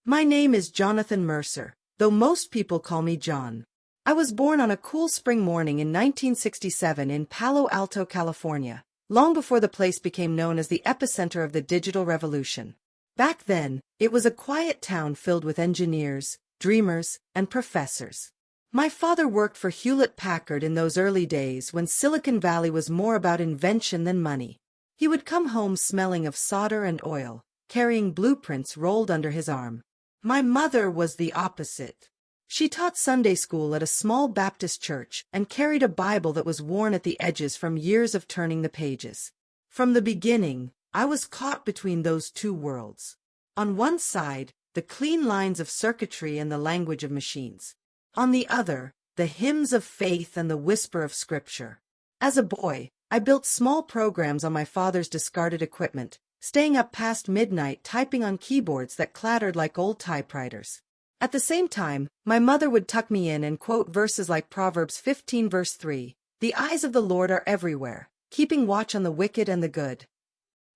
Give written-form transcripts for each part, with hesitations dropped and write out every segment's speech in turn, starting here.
My name is Jonathan Mercer, though most people call me John. I was born on a cool spring morning in 1967 in Palo Alto, California, long before the place became known as the epicenter of the digital revolution. Back then, it was a quiet town filled with engineers, dreamers, and professors. My father worked for Hewlett-Packard in those early days when Silicon Valley was more about invention than money. He would come home smelling of solder and oil, carrying blueprints rolled under his arm. My mother was the opposite. She taught Sunday school at a small Baptist church and carried a Bible that was worn at the edges from years of turning the pages. From the beginning, I was caught between those two worlds. On one side, the clean lines of circuitry and the language of machines. On the other, the hymns of faith and the whisper of Scripture. As a boy, I built small programs on my father's discarded equipment, staying up past midnight typing on keyboards that clattered like old typewriters. At the same time, my mother would tuck me in and quote verses like Proverbs 15 verse 3, "The eyes of the Lord are everywhere, keeping watch on the wicked and the good."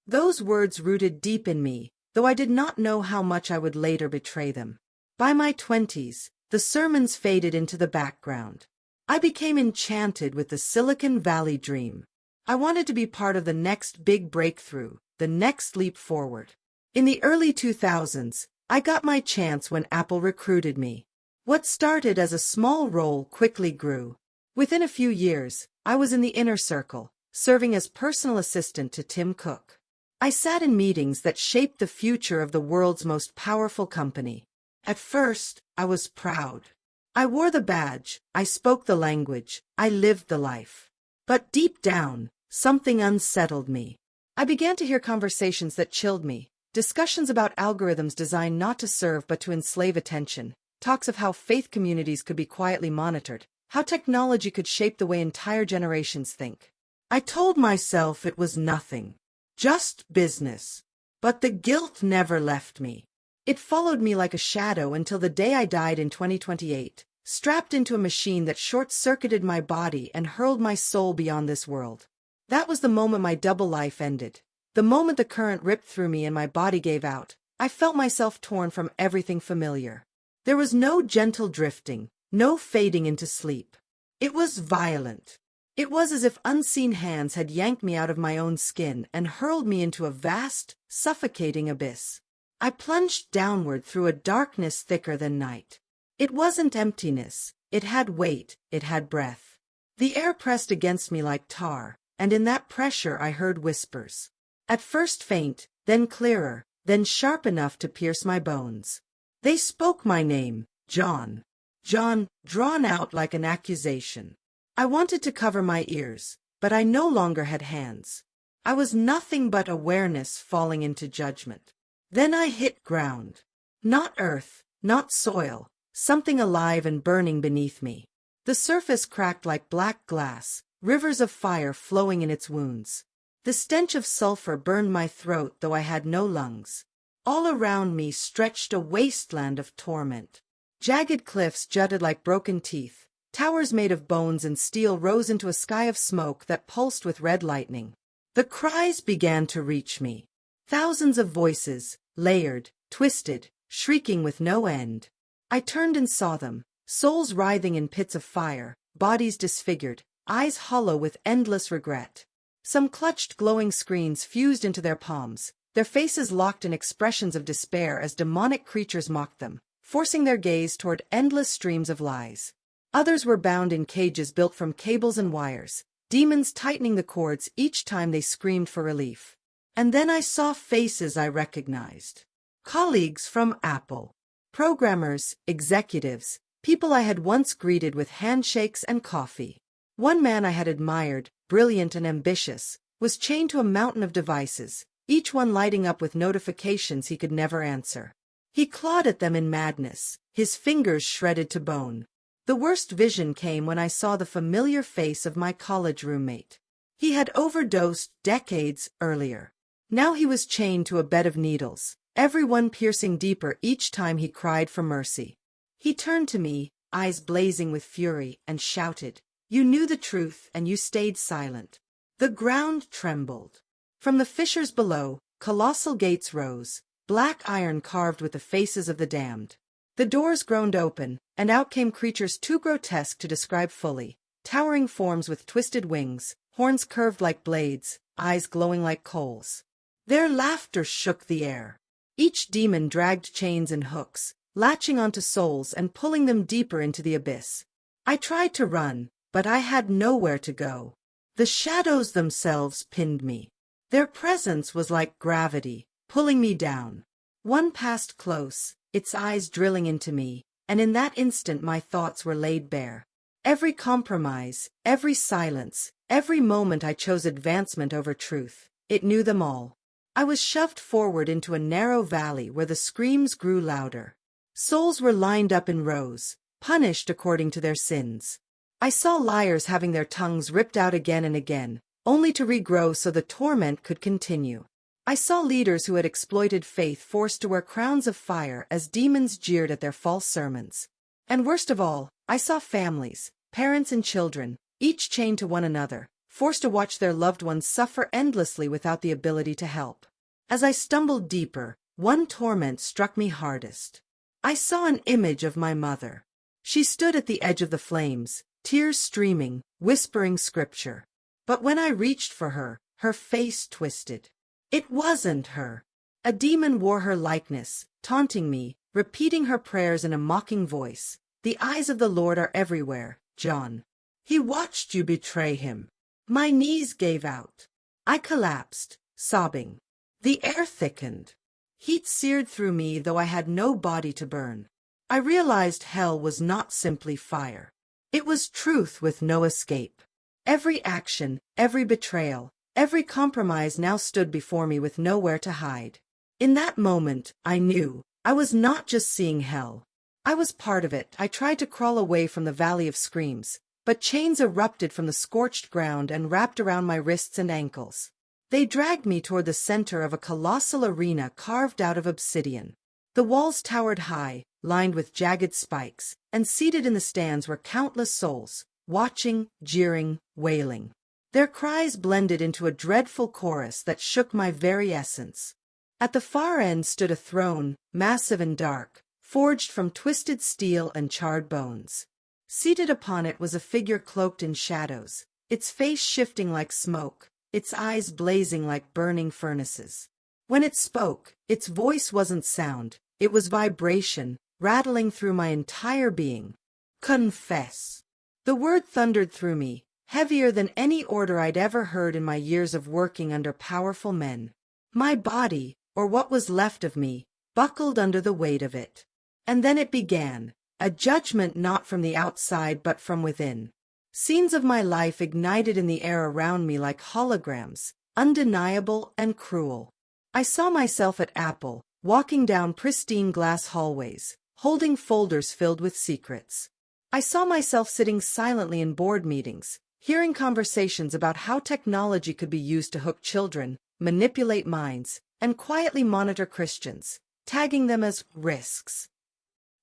Those words rooted deep in me, though I did not know how much I would later betray them. By my 20s, the sermons faded into the background. I became enchanted with the Silicon Valley dream. I wanted to be part of the next big breakthrough, the next leap forward. In the early 2000s, I got my chance when Apple recruited me. What started as a small role quickly grew. Within a few years, I was in the inner circle, serving as personal assistant to Tim Cook. I sat in meetings that shaped the future of the world's most powerful company. At first, I was proud. I wore the badge, I spoke the language, I lived the life. But deep down, something unsettled me. I began to hear conversations that chilled me, discussions about algorithms designed not to serve but to enslave attention, talks of how faith communities could be quietly monitored, how technology could shape the way entire generations think. I told myself it was nothing, just business. But the guilt never left me. It followed me like a shadow until the day I died in 2028, strapped into a machine that short-circuited my body and hurled my soul beyond this world. That was the moment my double life ended. The moment the current ripped through me and my body gave out, I felt myself torn from everything familiar. There was no gentle drifting, no fading into sleep. It was violent. It was as if unseen hands had yanked me out of my own skin and hurled me into a vast, suffocating abyss. I plunged downward through a darkness thicker than night. It wasn't emptiness. It had weight. It had breath. The air pressed against me like tar, and in that pressure I heard whispers. At first faint, then clearer, then sharp enough to pierce my bones. They spoke my name, John. John, drawn out like an accusation. I wanted to cover my ears, but I no longer had hands. I was nothing but awareness falling into judgment. Then I hit ground. Not earth, not soil, something alive and burning beneath me. The surface cracked like black glass, rivers of fire flowing in its wounds. The stench of sulfur burned my throat, though I had no lungs. All around me stretched a wasteland of torment. Jagged cliffs jutted like broken teeth. Towers made of bones and steel rose into a sky of smoke that pulsed with red lightning. The cries began to reach me. Thousands of voices, layered, twisted, shrieking with no end. I turned and saw them, souls writhing in pits of fire, bodies disfigured, eyes hollow with endless regret. Some clutched glowing screens fused into their palms, their faces locked in expressions of despair as demonic creatures mocked them, forcing their gaze toward endless streams of lies. Others were bound in cages built from cables and wires, demons tightening the cords each time they screamed for relief. And then I saw faces I recognized. Colleagues from Apple. Programmers, executives, people I had once greeted with handshakes and coffee. One man I had admired, brilliant and ambitious, was chained to a mountain of devices, each one lighting up with notifications he could never answer. He clawed at them in madness, his fingers shredded to bone. The worst vision came when I saw the familiar face of my college roommate. He had overdosed decades earlier. Now he was chained to a bed of needles, every one piercing deeper each time he cried for mercy. He turned to me, eyes blazing with fury, and shouted, "You knew the truth and you stayed silent." The ground trembled. From the fissures below, colossal gates rose, black iron carved with the faces of the damned. The doors groaned open, and out came creatures too grotesque to describe fully, towering forms with twisted wings, horns curved like blades, eyes glowing like coals. Their laughter shook the air. Each demon dragged chains and hooks, latching onto souls and pulling them deeper into the abyss. I tried to run, but I had nowhere to go. The shadows themselves pinned me. Their presence was like gravity, pulling me down. One passed close, its eyes drilling into me, and in that instant my thoughts were laid bare. Every compromise, every silence, every moment I chose advancement over truth, it knew them all. I was shoved forward into a narrow valley where the screams grew louder. Souls were lined up in rows, punished according to their sins. I saw liars having their tongues ripped out again and again, only to regrow so the torment could continue. I saw leaders who had exploited faith forced to wear crowns of fire as demons jeered at their false sermons. And worst of all, I saw families, parents and children, each chained to one another, forced to watch their loved ones suffer endlessly without the ability to help. As I stumbled deeper, one torment struck me hardest. I saw an image of my mother. She stood at the edge of the flames, tears streaming, whispering scripture. But when I reached for her, her face twisted. It wasn't her. A demon wore her likeness, taunting me, repeating her prayers in a mocking voice. The eyes of the Lord are everywhere, John. He watched you betray him. My knees gave out. I collapsed, sobbing. The air thickened. Heat seared through me though I had no body to burn. I realized hell was not simply fire. It was truth with no escape. Every action, every betrayal, every compromise now stood before me with nowhere to hide. In that moment, I knew I was not just seeing hell. I was part of it. I tried to crawl away from the valley of screams, but chains erupted from the scorched ground and wrapped around my wrists and ankles. They dragged me toward the center of a colossal arena carved out of obsidian. The walls towered high, lined with jagged spikes, and seated in the stands were countless souls, watching, jeering, wailing. Their cries blended into a dreadful chorus that shook my very essence. At the far end stood a throne, massive and dark, forged from twisted steel and charred bones. Seated upon it was a figure cloaked in shadows, its face shifting like smoke, its eyes blazing like burning furnaces. When it spoke, its voice wasn't sound, it was vibration, rattling through my entire being. Confess. The word thundered through me, heavier than any order I'd ever heard in my years of working under powerful men. My body, or what was left of me, buckled under the weight of it. And then it began, a judgment not from the outside but from within. Scenes of my life ignited in the air around me like holograms, undeniable and cruel. I saw myself at Apple, walking down pristine glass hallways, holding folders filled with secrets. I saw myself sitting silently in board meetings, hearing conversations about how technology could be used to hook children, manipulate minds, and quietly monitor Christians, tagging them as risks.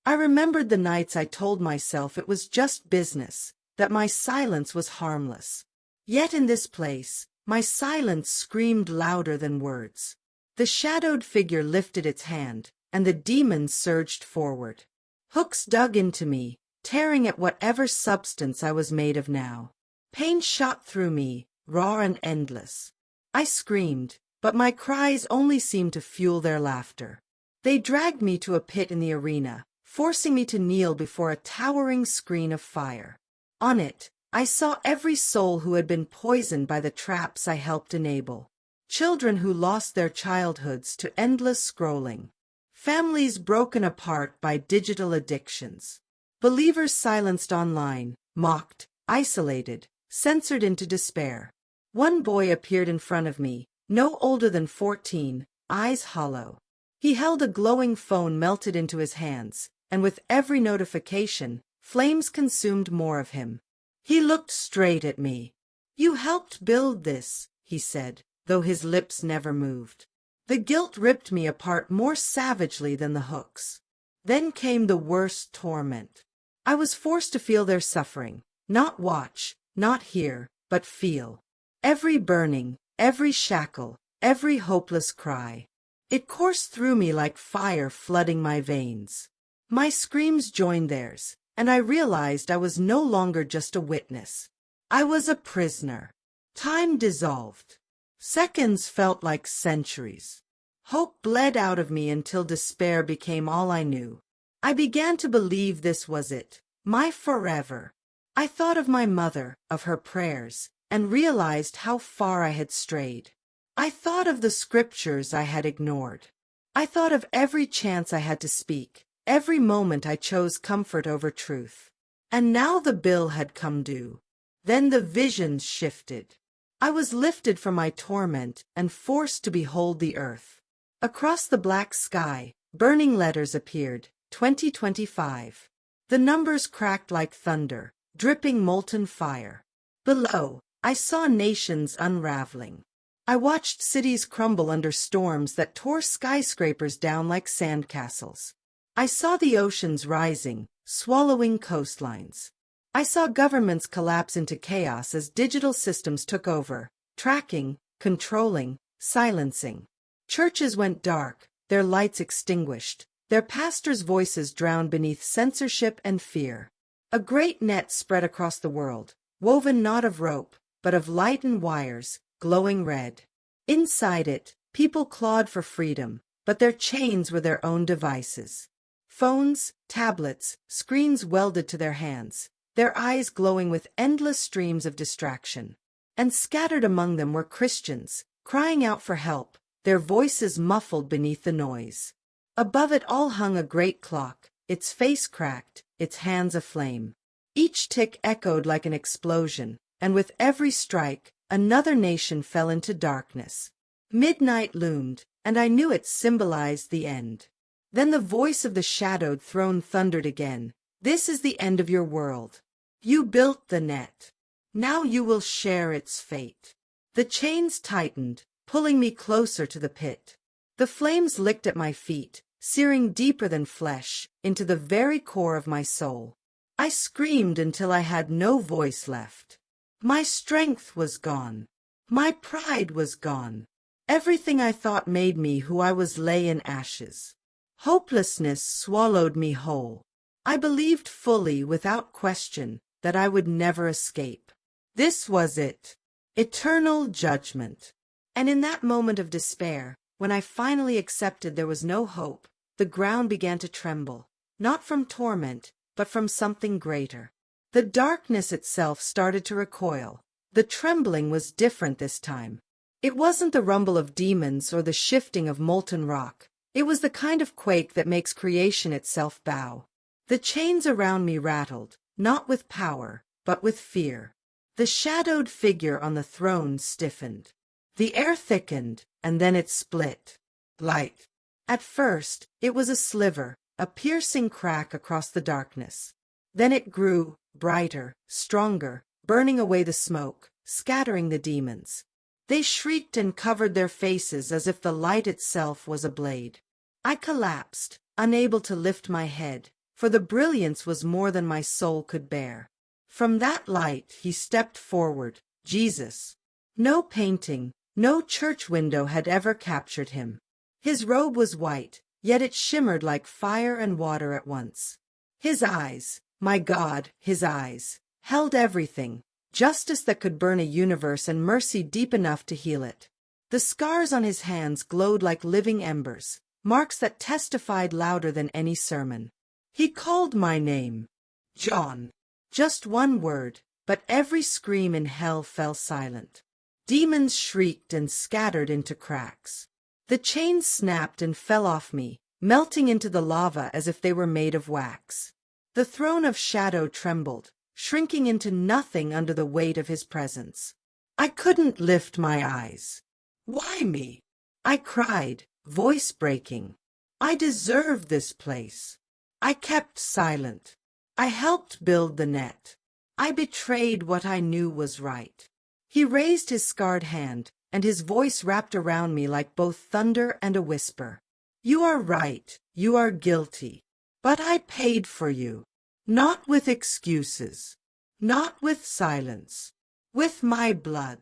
I remembered the nights I told myself it was just business, that my silence was harmless. Yet in this place, my silence screamed louder than words. The shadowed figure lifted its hand, and the demons surged forward. Hooks dug into me, tearing at whatever substance I was made of now. Pain shot through me, raw and endless. I screamed, but my cries only seemed to fuel their laughter. They dragged me to a pit in the arena, forcing me to kneel before a towering screen of fire. On it, I saw every soul who had been poisoned by the traps I helped enable. Children who lost their childhoods to endless scrolling. Families broken apart by digital addictions. Believers silenced online, mocked, isolated, censored into despair. One boy appeared in front of me, no older than 14, eyes hollow. He held a glowing phone melted into his hands, and with every notification, flames consumed more of him. He looked straight at me. "You helped build this," he said, though his lips never moved. The guilt ripped me apart more savagely than the hooks. Then came the worst torment. I was forced to feel their suffering, not watch, not hear, but feel. Every burning, every shackle, every hopeless cry. It coursed through me like fire flooding my veins. My screams joined theirs, and I realized I was no longer just a witness. I was a prisoner. Time dissolved. Seconds felt like centuries. Hope bled out of me until despair became all I knew. I began to believe this was it, my forever. I thought of my mother, of her prayers, and realized how far I had strayed. I thought of the scriptures I had ignored. I thought of every chance I had to speak, every moment I chose comfort over truth. And now the bill had come due. Then the visions shifted. I was lifted from my torment and forced to behold the earth. Across the black sky, burning letters appeared, 2025. The numbers cracked like thunder, dripping molten fire. Below, I saw nations unraveling. I watched cities crumble under storms that tore skyscrapers down like sandcastles. I saw the oceans rising, swallowing coastlines. I saw governments collapse into chaos as digital systems took over, tracking, controlling, silencing. Churches went dark, their lights extinguished, their pastors' voices drowned beneath censorship and fear. A great net spread across the world, woven not of rope, but of light and wires, glowing red. Inside it, people clawed for freedom, but their chains were their own devices. Phones, tablets, screens welded to their hands, their eyes glowing with endless streams of distraction. And scattered among them were Christians, crying out for help, their voices muffled beneath the noise. Above it all hung a great clock, its face cracked, its hands aflame. Each tick echoed like an explosion, and with every strike, another nation fell into darkness. Midnight loomed, and I knew it symbolized the end. Then the voice of the shadowed throne thundered again. This is the end of your world. You built the net. Now you will share its fate. The chains tightened, pulling me closer to the pit. The flames licked at my feet, searing deeper than flesh, into the very core of my soul. I screamed until I had no voice left. My strength was gone. My pride was gone. Everything I thought made me who I was lay in ashes. Hopelessness swallowed me whole. I believed fully, without question, that I would never escape. This was it. Eternal judgment. And in that moment of despair, when I finally accepted there was no hope, the ground began to tremble, not from torment, but from something greater. The darkness itself started to recoil. The trembling was different this time. It wasn't the rumble of demons or the shifting of molten rock. It was the kind of quake that makes creation itself bow. The chains around me rattled, not with power, but with fear. The shadowed figure on the throne stiffened. The air thickened, and then it split. Light. At first, it was a sliver, a piercing crack across the darkness. Then it grew, brighter, stronger, burning away the smoke, scattering the demons. They shrieked and covered their faces as if the light itself was a blade. I collapsed, unable to lift my head, for the brilliance was more than my soul could bear. From that light he stepped forward, Jesus. No painting, no church window had ever captured him. His robe was white, yet it shimmered like fire and water at once. His eyes, my God, his eyes, held everything, justice that could burn a universe and mercy deep enough to heal it. The scars on his hands glowed like living embers, marks that testified louder than any sermon. He called my name. John. Just one word, but every scream in hell fell silent. Demons shrieked and scattered into cracks. The chains snapped and fell off me, melting into the lava as if they were made of wax. The throne of shadow trembled, shrinking into nothing under the weight of his presence. I couldn't lift my eyes. Why me? I cried, voice breaking. I deserved this place. I kept silent. I helped build the net. I betrayed what I knew was right. He raised his scarred hand, and his voice wrapped around me like both thunder and a whisper. You are right, you are guilty. But I paid for you. Not with excuses. Not with silence. With my blood.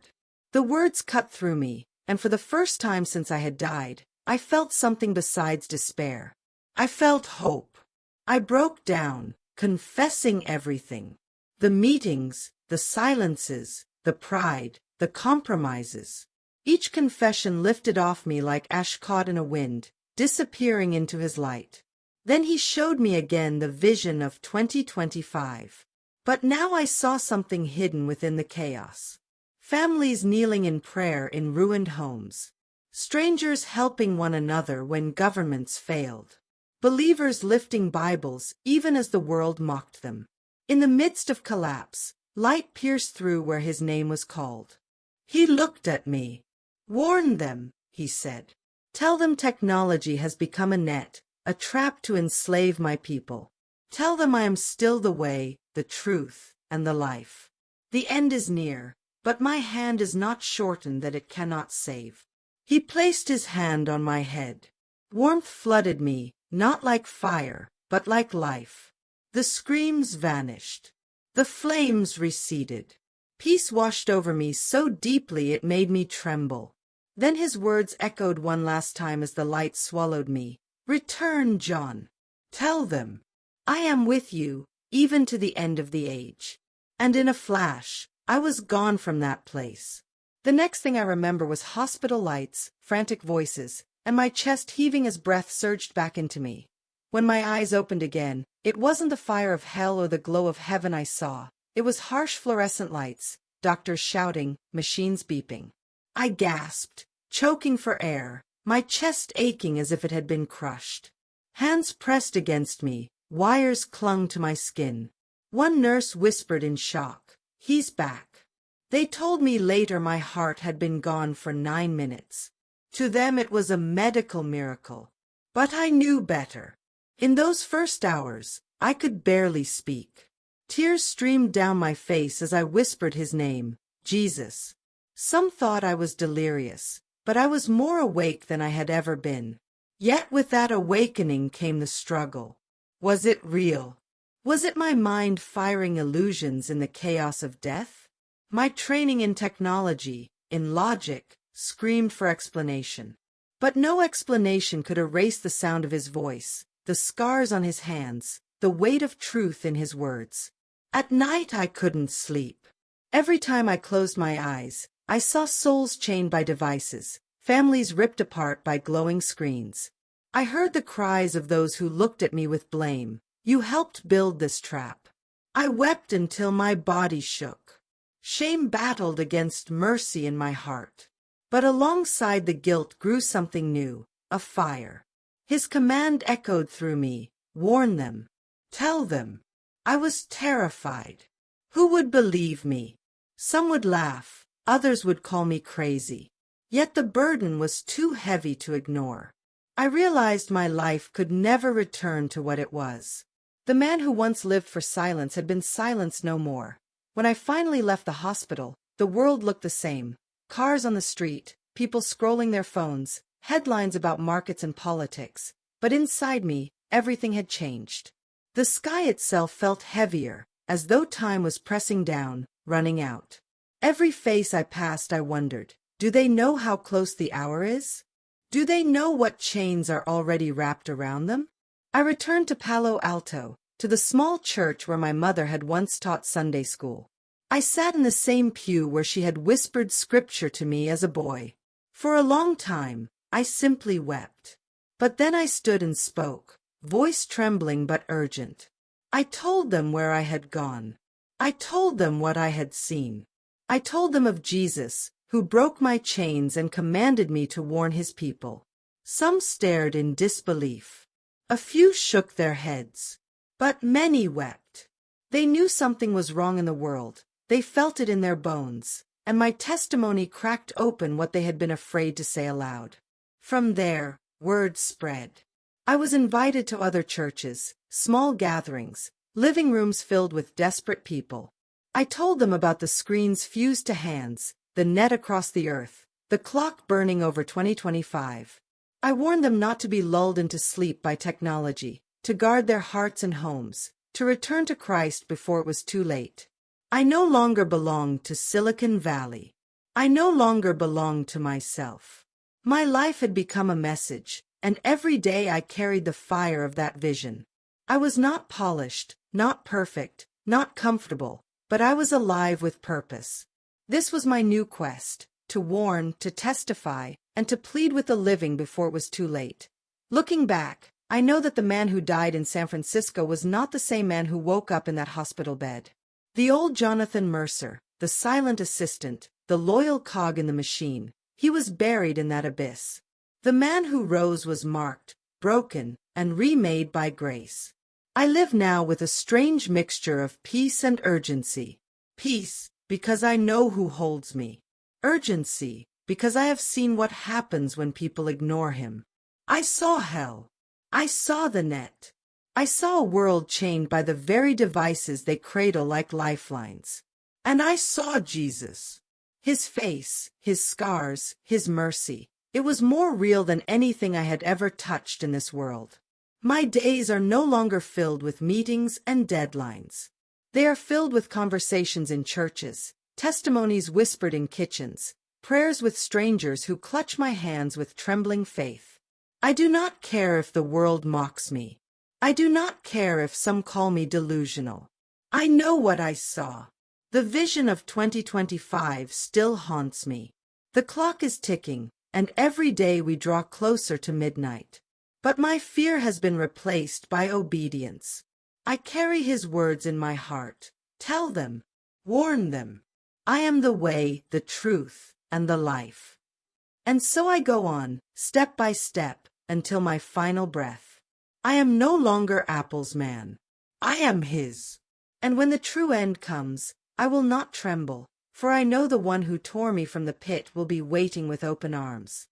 The words cut through me, and for the first time since I had died, I felt something besides despair. I felt hope. I broke down, confessing everything. The meetings, the silences, the pride, the compromises. Each confession lifted off me like ash caught in a wind, disappearing into his light. Then he showed me again the vision of 2025. But now I saw something hidden within the chaos. Families kneeling in prayer in ruined homes. Strangers helping one another when governments failed. Believers lifting Bibles even as the world mocked them. In the midst of collapse, light pierced through where his name was called. He looked at me. "Warn them," he said. "Tell them technology has become a net, a trap to enslave my people. Tell them I am still the way, the truth, and the life. The end is near, but my hand is not shortened that it cannot save." He placed his hand on my head. Warmth flooded me, not like fire, but like life. The screams vanished. The flames receded. Peace washed over me so deeply it made me tremble. Then his words echoed one last time as the light swallowed me. "Return, John. Tell them, I am with you, even to the end of the age." And in a flash, I was gone from that place. The next thing I remember was hospital lights, frantic voices, and my chest heaving as breath surged back into me. When my eyes opened again, it wasn't the fire of hell or the glow of heaven I saw. It was harsh fluorescent lights, doctors shouting, machines beeping. I gasped, choking for air, my chest aching as if it had been crushed. Hands pressed against me, wires clung to my skin. One nurse whispered in shock, "He's back." They told me later my heart had been gone for 9 minutes. To them it was a medical miracle. But I knew better. In those first hours, I could barely speak. Tears streamed down my face as I whispered his name, Jesus. Some thought I was delirious, but I was more awake than I had ever been. Yet with that awakening came the struggle. Was it real? Was it my mind firing illusions in the chaos of death? My training in technology, in logic, screamed for explanation. But no explanation could erase the sound of his voice, the scars on his hands, the weight of truth in his words. At night I couldn't sleep. Every time I closed my eyes, I saw souls chained by devices, families ripped apart by glowing screens. I heard the cries of those who looked at me with blame. "You helped build this trap." I wept until my body shook. Shame battled against mercy in my heart. But alongside the guilt grew something new, a fire. His command echoed through me, "Warn them. Tell them." I was terrified. Who would believe me? Some would laugh, others would call me crazy. Yet the burden was too heavy to ignore. I realized my life could never return to what it was. The man who once lived for silence had been silenced no more. When I finally left the hospital, the world looked the same. Cars on the street, people scrolling their phones, headlines about markets and politics. But inside me, everything had changed. The sky itself felt heavier, as though time was pressing down, running out. Every face I passed, I wondered, do they know how close the hour is? Do they know what chains are already wrapped around them? I returned to Palo Alto, to the small church where my mother had once taught Sunday school. I sat in the same pew where she had whispered scripture to me as a boy. For a long time, I simply wept. But then I stood and spoke, voice trembling but urgent. I told them where I had gone. I told them what I had seen. I told them of Jesus, who broke my chains and commanded me to warn his people. Some stared in disbelief. A few shook their heads. But many wept. They knew something was wrong in the world. They felt it in their bones, and my testimony cracked open what they had been afraid to say aloud. From there, word spread. I was invited to other churches, small gatherings, living rooms filled with desperate people. I told them about the screens fused to hands, the net across the earth, the clock burning over 2025. I warned them not to be lulled into sleep by technology, to guard their hearts and homes, to return to Christ before it was too late. I no longer belonged to Silicon Valley. I no longer belonged to myself. My life had become a message, and every day I carried the fire of that vision. I was not polished, not perfect, not comfortable, but I was alive with purpose. This was my new quest, to warn, to testify, and to plead with the living before it was too late. Looking back, I know that the man who died in San Francisco was not the same man who woke up in that hospital bed. The old Jonathan Mercer, the silent assistant, the loyal cog in the machine, he was buried in that abyss. The man who rose was marked, broken, and remade by grace. I live now with a strange mixture of peace and urgency. Peace, because I know who holds me. Urgency, because I have seen what happens when people ignore him. I saw hell. I saw the net. I saw a world chained by the very devices they cradle like lifelines. And I saw Jesus. His face, his scars, his mercy. It was more real than anything I had ever touched in this world. My days are no longer filled with meetings and deadlines. They are filled with conversations in churches, testimonies whispered in kitchens, prayers with strangers who clutch my hands with trembling faith. I do not care if the world mocks me. I do not care if some call me delusional. I know what I saw. The vision of 2025 still haunts me. The clock is ticking, and every day we draw closer to midnight. But my fear has been replaced by obedience. I carry his words in my heart. Tell them, warn them. I am the way, the truth, and the life. And so I go on, step by step, until my final breath. I am no longer Apple's man. I am his. And when the true end comes, I will not tremble, for I know the one who tore me from the pit will be waiting with open arms.